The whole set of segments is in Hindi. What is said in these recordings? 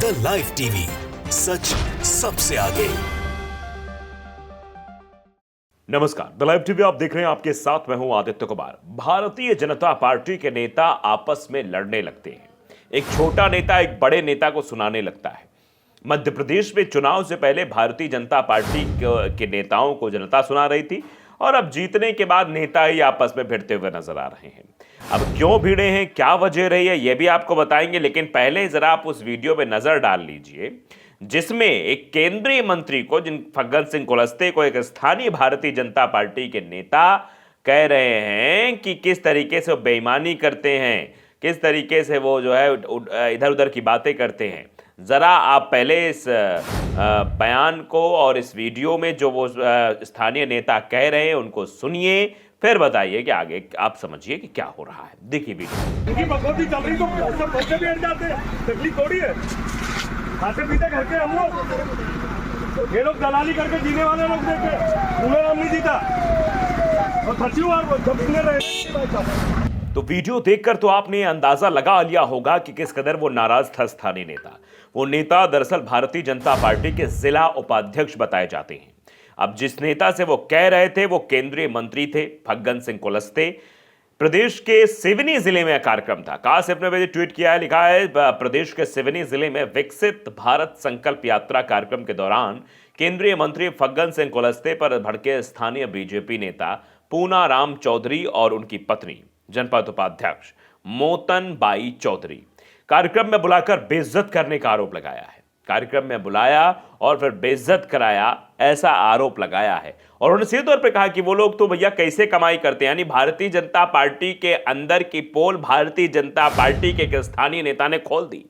द लाइव टीवी, सच सबसे आगे। नमस्कार, द लाइव टीवी आप देख रहे हैं। आपके साथ मैं हूं आदित्य कुमार। भारतीय जनता पार्टी के नेता आपस में लड़ने लगते हैं। एक छोटा नेता एक बड़े नेता को सुनाने लगता है। मध्य प्रदेश में चुनाव से पहले भारतीय जनता पार्टी के नेताओं को जनता सुना रही थी और अब जीतने के बाद नेता ही आपस में भिड़ते हुए नजर आ रहे हैं। अब क्यों भिड़े हैं, क्या वजह रही है, यह भी आपको बताएंगे, लेकिन पहले जरा आप उस वीडियो में नजर डाल लीजिए जिसमें एक केंद्रीय मंत्री को, फग्गन सिंह कुलस्ते को, एक स्थानीय भारतीय जनता पार्टी के नेता कह रहे हैं कि किस तरीके से वो बेईमानी करते हैं, किस तरीके से वो जो है इधर उधर की बातें करते हैं। जरा आप पहले इस बयान को और इस वीडियो में जो वो स्थानीय नेता कह रहे हैं उनको सुनिए, फिर बताइए कि आगे आप समझिए कि क्या हो रहा है। देखिए वीडियो। इनकी बकौती चल रही तो सब बच्चे भी हट जाते हैं, तकलीफ थोड़ी है। खाते पीते घर के हम लोग, ये लोग दलाली करके जीने वाले लोग देखे, पूरे नाम नहीं जीता और सचिव जब सुने रहे। तो वीडियो देखकर तो आपने अंदाजा लगा लिया होगा कि किस कदर वो नाराज था स्थानीय नेता। वो नेता दरअसल भारतीय जनता पार्टी के जिला उपाध्यक्ष बताए जाते हैं। अब जिस नेता से वो कह रहे थे वो केंद्रीय मंत्री थे फग्गन सिंह कुलस्ते। प्रदेश के सिवनी जिले में कार्यक्रम था। काश अपने ट्वीट किया है, लिखा है प्रदेश के सिवनी जिले में विकसित भारत संकल्प यात्रा कार्यक्रम के दौरान केंद्रीय मंत्री फग्गन सिंह कुलस्ते पर भड़के स्थानीय बीजेपी नेता पूना राम चौधरी और उनकी पत्नी जनपद उपाध्यक्ष मोतन बाई चौधरी। कार्यक्रम में बुलाकर बेइज्जत करने का आरोप लगाया है। कार्यक्रम में बुलाया और फिर बेइज्जत कराया, ऐसा आरोप लगाया है। और उन्होंने सीधे तौर पे कहा कि वो लोग तो भैया कैसे कमाई करते हैं, यानी भारतीय जनता पार्टी के अंदर की पोल भारतीय जनता पार्टी के एक स्थानीय नेता ने खोल दी।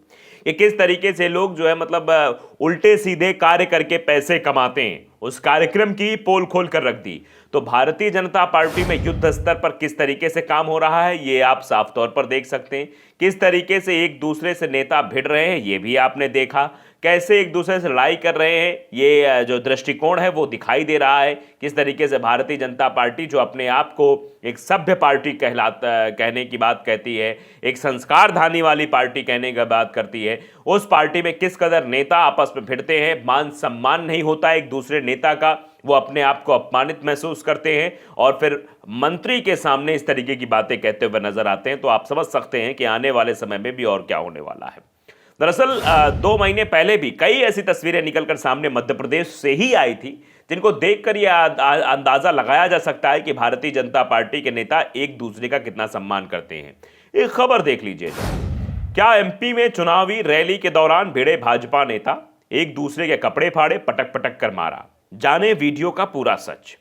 ये किस तरीके से लोग जो है मतलब उल्टे सीधे कार्य करके पैसे कमाते हैं, उस कार्यक्रम की पोल खोल कर रख दी। तो भारतीय जनता पार्टी में युद्ध स्तर पर किस तरीके से काम हो रहा है ये आप साफ तौर पर देख सकते हैं। किस तरीके से एक दूसरे से नेता भिड़ रहे हैं ये भी आपने देखा। कैसे एक दूसरे से लड़ाई कर रहे हैं, ये जो दृष्टिकोण है वो दिखाई दे रहा है। किस तरीके से भारतीय जनता पार्टी जो अपने आप को एक सभ्य पार्टी कहने की बात कहती है, एक संस्कार धानी वाली पार्टी कहने की बात करती है, उस पार्टी में किस कदर नेता आपस में भिड़ते हैं। मान सम्मान नहीं होता एक दूसरे नेता का, वो अपने आप को अपमानित महसूस करते हैं और फिर मंत्री के सामने इस तरीके की बातें कहते हुए नजर आते हैं। तो आप समझ सकते हैं कि आने वाले समय में भी और क्या होने वाला है। दरअसल 2 महीने पहले भी कई ऐसी तस्वीरें निकलकर सामने मध्य प्रदेश से ही आई थी जिनको देखकर यह अंदाजा लगाया जा सकता है कि भारतीय जनता पार्टी के नेता एक दूसरे का कितना सम्मान करते हैं। एक खबर देख लीजिए। क्या एमपी में चुनावी रैली के दौरान भिड़े भाजपा नेता, एक दूसरे के कपड़े फाड़े, पटक पटक कर मारा। जाने वीडियो का पूरा सच।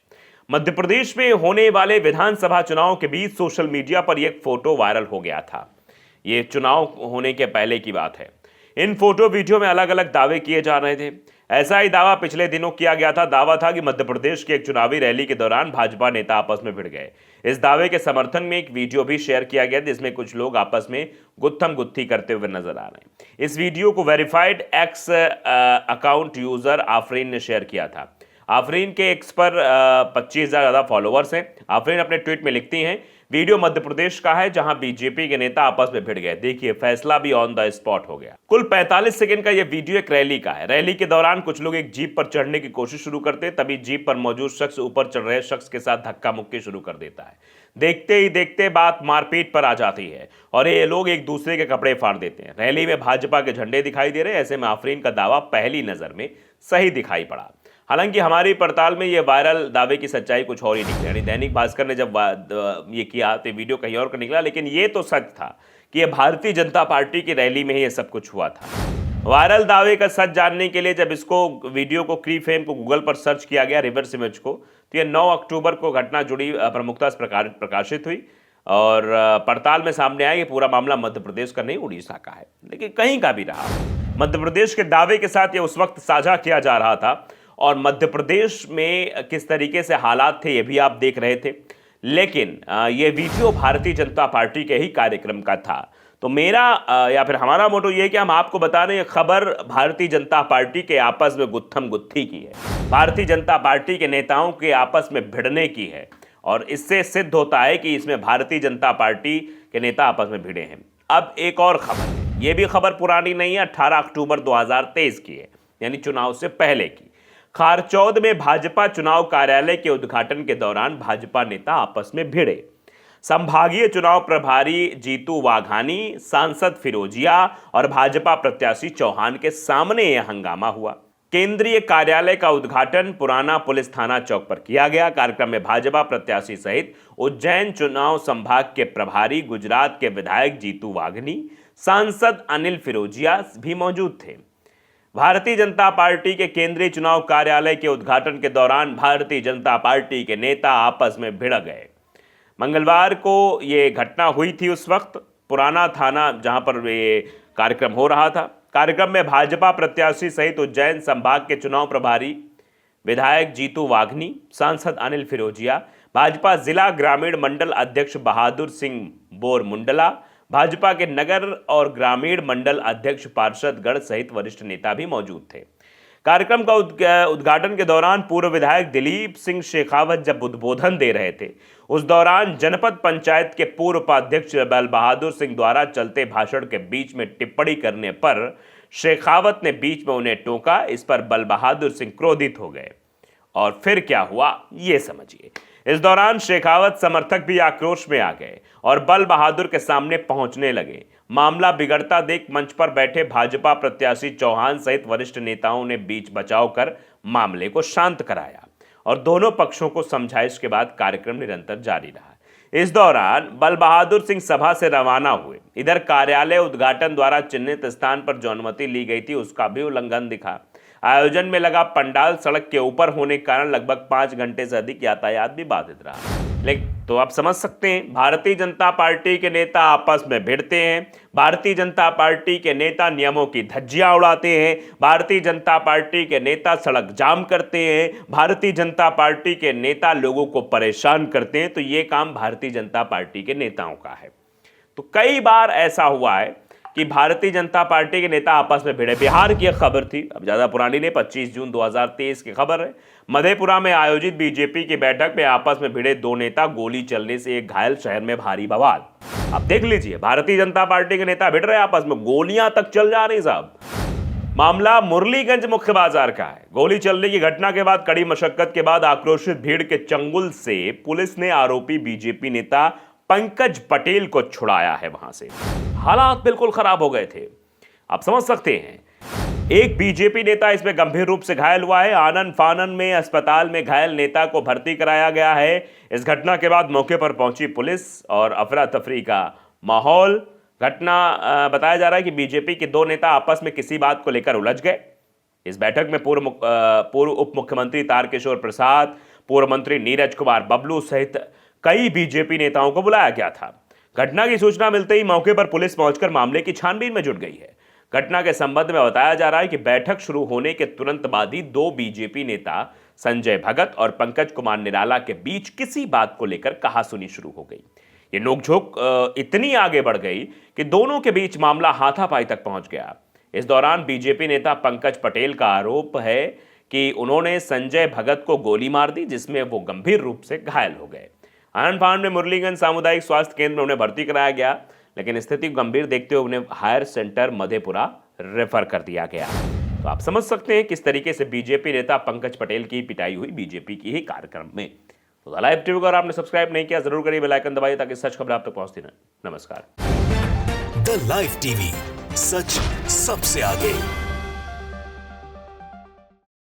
मध्य प्रदेश में होने वाले विधानसभा चुनाव के बीच सोशल मीडिया पर एक फोटो वायरल हो गया था। यह चुनाव होने के पहले की बात है। इन फोटो वीडियो में अलग अलग दावे किए जा रहे थे। ऐसा ही दावा पिछले दिनों किया गया था। दावा था कि मध्य प्रदेश की एक चुनावी रैली के दौरान भाजपा नेता आपस में भिड़ गए। इस दावे के समर्थन में एक वीडियो भी शेयर किया गया जिसमें कुछ लोग आपस में गुत्थम गुत्थी करते हुए नजर आ रहे हैं। इस वीडियो को verified x account user Afreen ने शेयर किया था। आफरीन के एक्स पर 25,000 ज्यादा फॉलोअर्स हैं। आफरीन अपने ट्वीट में लिखती हैं, वीडियो मध्य प्रदेश का है जहां बीजेपी के नेता आपस में भिड़ गए। देखिए, फैसला भी ऑन द स्पॉट हो गया। कुल 45 सेकंड का यह वीडियो एक रैली का है। रैली के दौरान कुछ लोग एक जीप पर चढ़ने की कोशिश शुरू करते हैं, तभी जीप पर मौजूद शख्स ऊपर चढ़ रहे शख्स के साथ धक्का मुक्की शुरू कर देता है। देखते ही देखते बात मारपीट पर आ जाती है और ये लोग एक दूसरे के कपड़े फाड़ देते हैं। रैली में भाजपा के झंडे दिखाई दे रहे हैं। ऐसे में आफरीन का दावा पहली नजर में सही दिखाई पड़ा। हालांकि हमारी पड़ताल में ये वायरल दावे की सच्चाई कुछ और ही निकली। यानी दैनिक भास्कर ने जब ये किया तो वीडियो कहीं और का निकला, लेकिन ये तो सच था कि ये भारतीय जनता पार्टी की रैली में ही ये सब कुछ हुआ था। वायरल दावे का सच जानने के लिए जब इसको वीडियो को क्री फ्रेम को गूगल पर सर्च किया गया, रिवर्स इमेज को, तो ये 9 अक्टूबर को घटना जुड़ी प्रमुखता से प्रकाशित हुई और पड़ताल में सामने आया कि पूरा मामला मध्य प्रदेश का नहीं उड़ीसा का है, लेकिन कहीं का भी रहा, मध्य प्रदेश के दावे के साथ ये उस वक्त साझा किया जा रहा था और मध्य प्रदेश में किस तरीके से हालात थे ये भी आप देख रहे थे। लेकिन ये वीडियो भारतीय जनता पार्टी के ही कार्यक्रम का था। तो मेरा या फिर हमारा मोटो ये है कि हम आपको बता रहे हैं खबर भारतीय जनता पार्टी के आपस में गुत्थम गुत्थी की है, भारतीय जनता पार्टी के नेताओं के आपस में भिड़ने की है और इससे सिद्ध होता है कि इसमें भारतीय जनता पार्टी के नेता आपस में भिड़े हैं। अब एक और खबर है, ये भी खबर पुरानी नहीं है, 18 अक्टूबर 2023 की है, यानी चुनाव से पहले की। खारचौद में भाजपा चुनाव कार्यालय के उद्घाटन के दौरान भाजपा नेता आपस में भिड़े। संभागीय चुनाव प्रभारी जीतू वाघानी, सांसद फिरोजिया और भाजपा प्रत्याशी चौहान के सामने यह हंगामा हुआ। केंद्रीय कार्यालय का उद्घाटन पुराना पुलिस थाना चौक पर किया गया। कार्यक्रम में भाजपा प्रत्याशी सहित उज्जैन चुनाव संभाग के प्रभारी, गुजरात के विधायक जीतू वाघानी, सांसद अनिल फिरोजिया भी मौजूद थे। भारतीय जनता पार्टी के केंद्रीय चुनाव कार्यालय के उद्घाटन के दौरान भारतीय जनता पार्टी के नेता आपस में भिड़ गए। मंगलवार को ये घटना हुई थी। उस वक्त पुराना थाना जहां पर ये कार्यक्रम हो रहा था। कार्यक्रम में भाजपा प्रत्याशी सहित उज्जैन संभाग के चुनाव प्रभारी, विधायक जीतू वाघानी, सांसद अनिल फिरोजिया, भाजपा जिला ग्रामीण मंडल अध्यक्ष बहादुर सिंह बोरमुंडला, भाजपा के नगर और ग्रामीण मंडल अध्यक्ष पार्षद गढ़ सहित वरिष्ठ नेता भी मौजूद थे। कार्यक्रम का उद्घाटन के दौरान पूर्व विधायक दिलीप सिंह शेखावत जब उद्बोधन दे रहे थे, उस दौरान जनपद पंचायत के पूर्व उपाध्यक्ष बल बहादुर सिंह द्वारा चलते भाषण के बीच में टिप्पणी करने पर शेखावत ने बीच में उन्हें टोका। इस पर बल बहादुर सिंह क्रोधित हो गए और फिर क्या हुआ ये समझिए। इस दौरान शेखावत समर्थक भी आक्रोश में आ गए और बल बहादुर के सामने पहुंचने लगे। मामला बिगड़ता देख मंच पर बैठे भाजपा प्रत्याशी चौहान सहित वरिष्ठ नेताओं ने बीच बचाव कर मामले को शांत कराया और दोनों पक्षों को समझाइश के बाद कार्यक्रम निरंतर जारी रहा। इस दौरान बल बहादुर सिंह सभा से रवाना हुए। इधर कार्यालय उद्घाटन द्वारा चिन्हित स्थान पर जो अनुमति ली गई थी उसका भी उल्लंघन दिखा। आयोजन में लगा पंडाल सड़क के ऊपर होने के कारण लगभग 5 घंटे से अधिक यातायात भी बाधित रहा। लेकिन तो आप समझ सकते हैं, भारतीय जनता पार्टी के नेता आपस में भिड़ते हैं, भारतीय जनता पार्टी के नेता नियमों की धज्जियां उड़ाते हैं, भारतीय जनता पार्टी के नेता सड़क जाम करते हैं, भारतीय जनता पार्टी के नेता लोगों को परेशान करते हैं। तो ये काम भारतीय जनता पार्टी के नेताओं का है। तो कई बार ऐसा हुआ है कि भारतीय जनता पार्टी के नेता आपस में भिड़े। बिहार की एक खबर थी, अब ज्यादा पुरानी नहीं, 25 जून 2023 की खबर है। मधेपुरा में आयोजित बीजेपी की बैठक में आपस में भिड़े 2 नेता, गोली चलने से एक घायल, शहर में भारी बवाल। अब देख लीजिए, भारतीय जनता पार्टी के नेता भिड़ रहे आपस में, गोलियां तक चल जा रही साहब। मामला मुरलीगंज मुख्य बाजार का है। गोली चलने की घटना के बाद कड़ी मशक्कत के बाद आक्रोशित भीड़ के चंगुल से पुलिस ने आरोपी बीजेपी नेता पंकज पटेल को छुड़ाया है वहां से। हालात बिल्कुल खराब हो गए थे, आप समझ सकते हैं। एक बीजेपी नेता इसमें गंभीर रूप से घायल हुआ है। आनन फानन में अस्पताल में घायल नेता को भर्ती कराया गया है। इस घटना के बाद मौके पर पहुंची पुलिस और अफरा तफरी का माहौल। घटना बताया जा रहा है कि बीजेपी के 2 नेता आपस में किसी बात को लेकर उलझ गए। इस बैठक में पूर्व उप मुख्यमंत्री तारकिशोर प्रसाद, पूर्व मंत्री नीरज कुमार बबलू सहित कई बीजेपी नेताओं को बुलाया गया था। घटना की सूचना मिलते ही मौके पर पुलिस पहुंचकर मामले की छानबीन में जुट गई है। घटना के संबंध में बताया जा रहा है कि बैठक शुरू होने के तुरंत बाद ही 2 बीजेपी नेता संजय भगत और पंकज कुमार निराला के बीच किसी बात को लेकर कहासुनी शुरू हो गई। ये नोकझोंक इतनी आगे बढ़ गई कि दोनों के बीच मामला हाथापाई तक पहुंच गया। इस दौरान बीजेपी नेता पंकज पटेल का आरोप है कि उन्होंने संजय भगत को गोली मार दी, जिसमें वो गंभीर रूप से घायल हो गए। आनंद फानन में मुरलीगंज सामुदायिक स्वास्थ्य केंद्र में उन्हें भर्ती कराया गया, लेकिन स्थिति को गंभीर देखते हुए उन्हें हायर सेंटर मधेपुरा रेफर कर दिया गया। तो आप समझ सकते हैं किस तरीके से बीजेपी नेता पंकज पटेल की पिटाई हुई बीजेपी की ही कार्यक्रम में। तो द लाइव टीवी को अगर आपने सब्सक्राइब नहीं किया जरूर करिए, बेल आइकन दबाइए ताकि सच खबर आप तक पहुंचती रहे। नमस्कार। द लाइव टीवी, सच सबसे आगे।